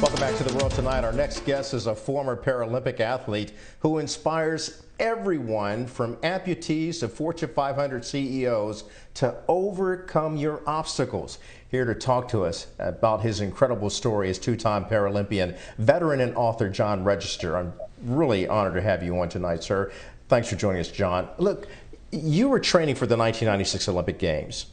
Welcome back to The World Tonight. Our next guest is a former Paralympic athlete who inspires everyone from amputees to Fortune 500 CEOs to overcome your obstacles. Here to talk to us about his incredible story is two-time Paralympian veteran and author John Register. I'm really honored to have you on tonight, sir. Thanks for joining us, John. Look, you were training for the 1996 Olympic Games.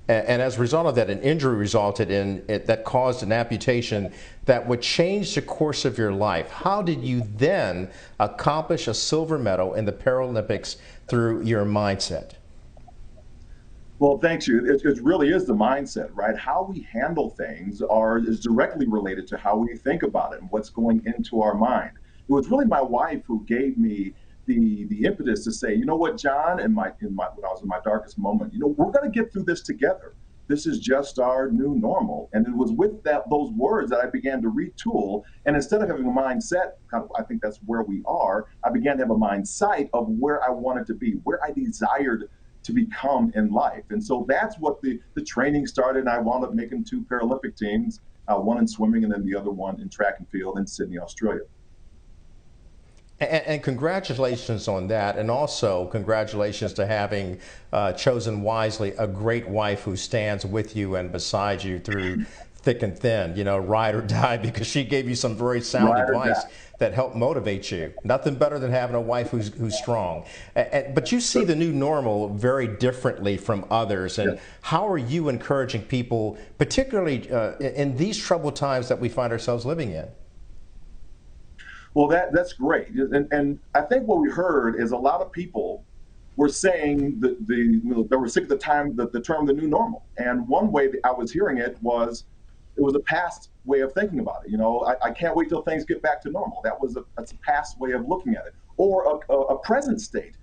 And as a result of that, an injury resulted in it that caused an amputation that would change the course of your life. How did you then accomplish a silver medal in the Paralympics through your mindset? Well, thanks you. It really is the mindset, right? How we handle things is directly related to how we think about it and what's going into our mind. It was really my wife who gave me the impetus to say, you know what, John, when I was in my darkest moment, we're going to get through this together. This is just our new normal. And it was with those words that I began to retool. And instead of having a mindset, I think that's where we are, I began to have a mindset of where I wanted to be, where I desired to become in life. And so that's what the training started. And I wound up making 2 Paralympic teams, one in swimming and then the other one in track and field in Sydney, Australia. And congratulations on that, and also congratulations to having chosen wisely a great wife who stands with you and beside you through thick and thin, ride or die, because she gave you some very sound advice that helped motivate you. Nothing better than having a wife who's strong. But you see the new normal very differently from others, and how are you encouraging people, particularly in these troubled times that we find ourselves living in? Well, that's great. And I think what we heard is a lot of people were saying that they were sick of the term the new normal. And one way that I was hearing it was a past way of thinking about it. I can't wait till things get back to normal. That's a past way of looking at it. Or a present state.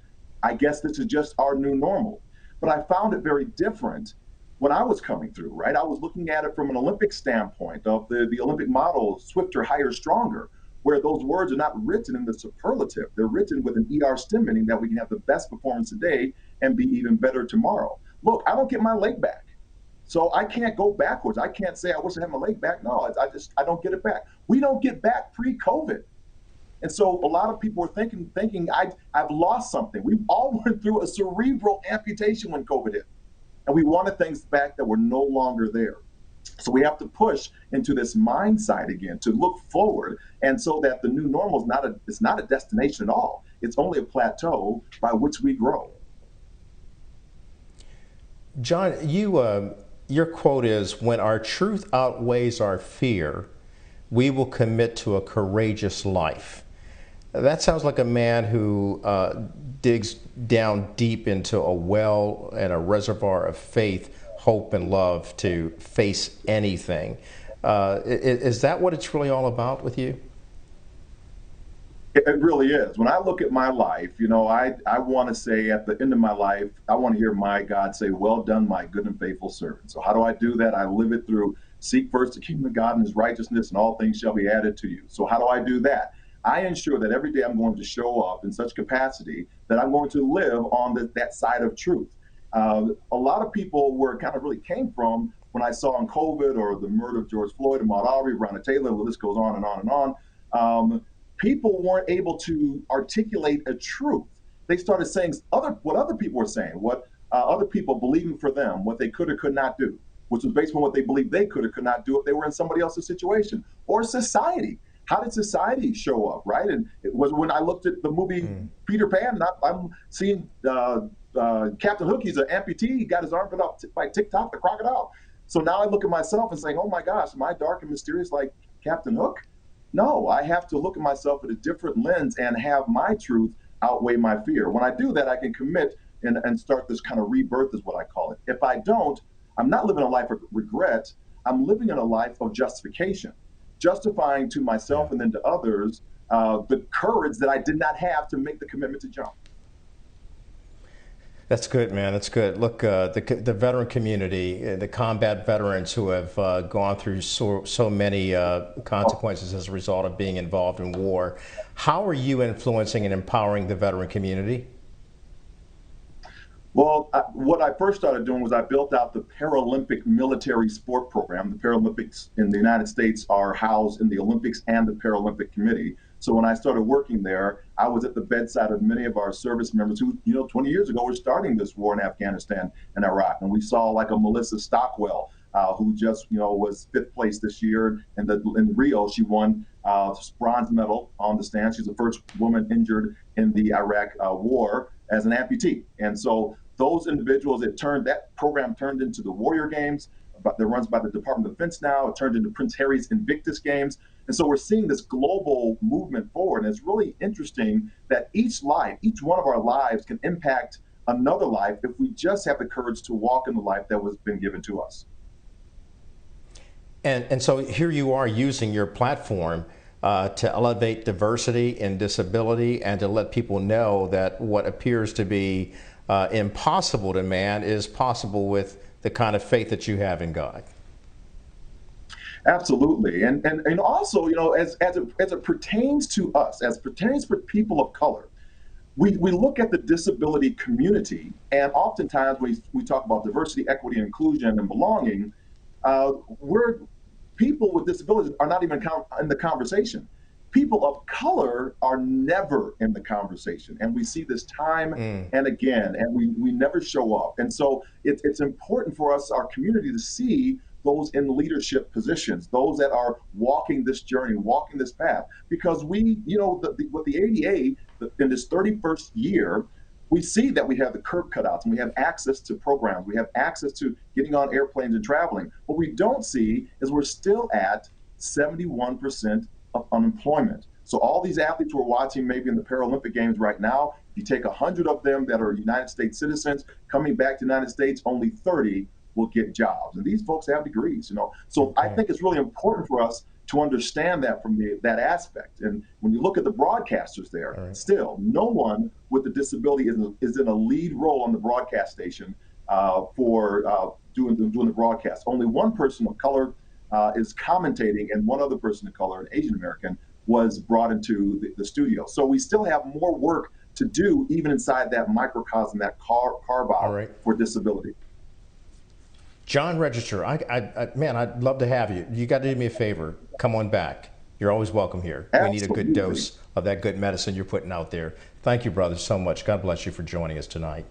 I guess this is just our new normal. But I found it very different when I was coming through, right? I was looking at it from an Olympic standpoint of the Olympic model, swifter, higher, stronger, where those words are not written in the superlative. They're written with an ER stem, meaning that we can have the best performance today and be even better tomorrow. Look, I don't get my leg back. So I can't go backwards. I can't say I wish I had my leg back. No, I don't get it back. We don't get back pre-COVID. And so a lot of people are thinking I've lost something. We all went through a cerebral amputation when COVID hit. And we wanted things back that were no longer there. So we have to push into this mindset again to look forward, and so that the new normal is not a destination at all. It's only a plateau by which we grow. John, your quote is, "When our truth outweighs our fear, we will commit to a courageous life." That sounds like a man who digs down deep into a well and a reservoir of faith, hope, and love to face anything. Is that what it's really all about with you? It really is. When I look at my life, I want to say at the end of my life, I want to hear my God say, "Well done, my good and faithful servant." So how do I do that? I live it through seek first the kingdom of God and his righteousness, and all things shall be added to you. So how do I do that? I ensure that every day I'm going to show up in such capacity that I'm going to live on that side of truth. A lot of people where it kind of really came from when I saw on COVID or the murder of George Floyd and Ahmaud Arbery, Breonna Taylor, the list goes on and on and on. People weren't able to articulate a truth. They started saying what other people were saying, what other people believing for them, what they could or could not do, which was based on what they believed they could or could not do if they were in somebody else's situation. Or society. How did society show up, right? And it was when I looked at the movie Peter Pan, I'm seeing Captain Hook. He's an amputee. He got his arm cut off by TikTok, the crocodile. So now I look at myself and saying, oh my gosh, am I dark and mysterious like Captain Hook? No, I have to look at myself with a different lens and have my truth outweigh my fear. When I do that, I can commit and start this kind of rebirth is what I call it. If I don't, I'm not living a life of regret. I'm living in a life of justification, justifying to myself and then to others the courage that I did not have to make the commitment to jump. That's good, man. That's good. Look, the veteran community, the combat veterans who have gone through so many consequences as a result of being involved in war. How are you influencing and empowering the veteran community? Well, what I first started doing was I built out the Paralympic military sport program. The Paralympics in the United States are housed in the Olympics and the Paralympic Committee. So when I started working there, I was at the bedside of many of our service members who, 20 years ago were starting this war in Afghanistan and Iraq. And we saw like a Melissa Stockwell, who just, was fifth place this year. In Rio, she won bronze medal on the stand. She's the first woman injured in the Iraq war as an amputee. And so those individuals, that program turned into the Warrior Games, that runs by the Department of Defense now. It turned into Prince Harry's Invictus Games. And so we're seeing this global movement forward. And it's really interesting that each one of our lives can impact another life if we just have the courage to walk in the life that was been given to us. And so here you are using your platform to elevate diversity and disability, and to let people know that what appears to be impossible to man is possible with the kind of faith that you have in God. Absolutely. And also, as it pertains to us, as pertains for people of color, we look at the disability community, and oftentimes we talk about diversity, equity, inclusion, and belonging. People with disabilities are not even in the conversation. People of color are never in the conversation. And we see this time and again, and we never show up. And so it's important for us, our community, to see those in leadership positions, those that are walking this journey, walking this path. Because with the ADA, in this 31st year, we see that we have the curb cutouts and we have access to programs. We have access to getting on airplanes and traveling. What we don't see is we're still at 71% of unemployment. So all these athletes we're watching maybe in the Paralympic Games right now, if you take 100 of them that are United States citizens coming back to the United States, only 30 will get jobs. And these folks have degrees, So okay. I think it's really important for us to understand that from that aspect. And when you look at the broadcasters there, right, still no one with a disability is in a lead role on the broadcast station for doing the broadcast. Only one person of color is commentating, and one other person of color, an Asian American, was brought into the studio. So we still have more work to do, even inside that microcosm, that carve-out right, for disability. John Register, man, I'd love to have you. You got to do me a favor. Come on back. You're always welcome here. Absolutely. We need a good dose of that good medicine you're putting out there. Thank you, brother, so much. God bless you for joining us tonight.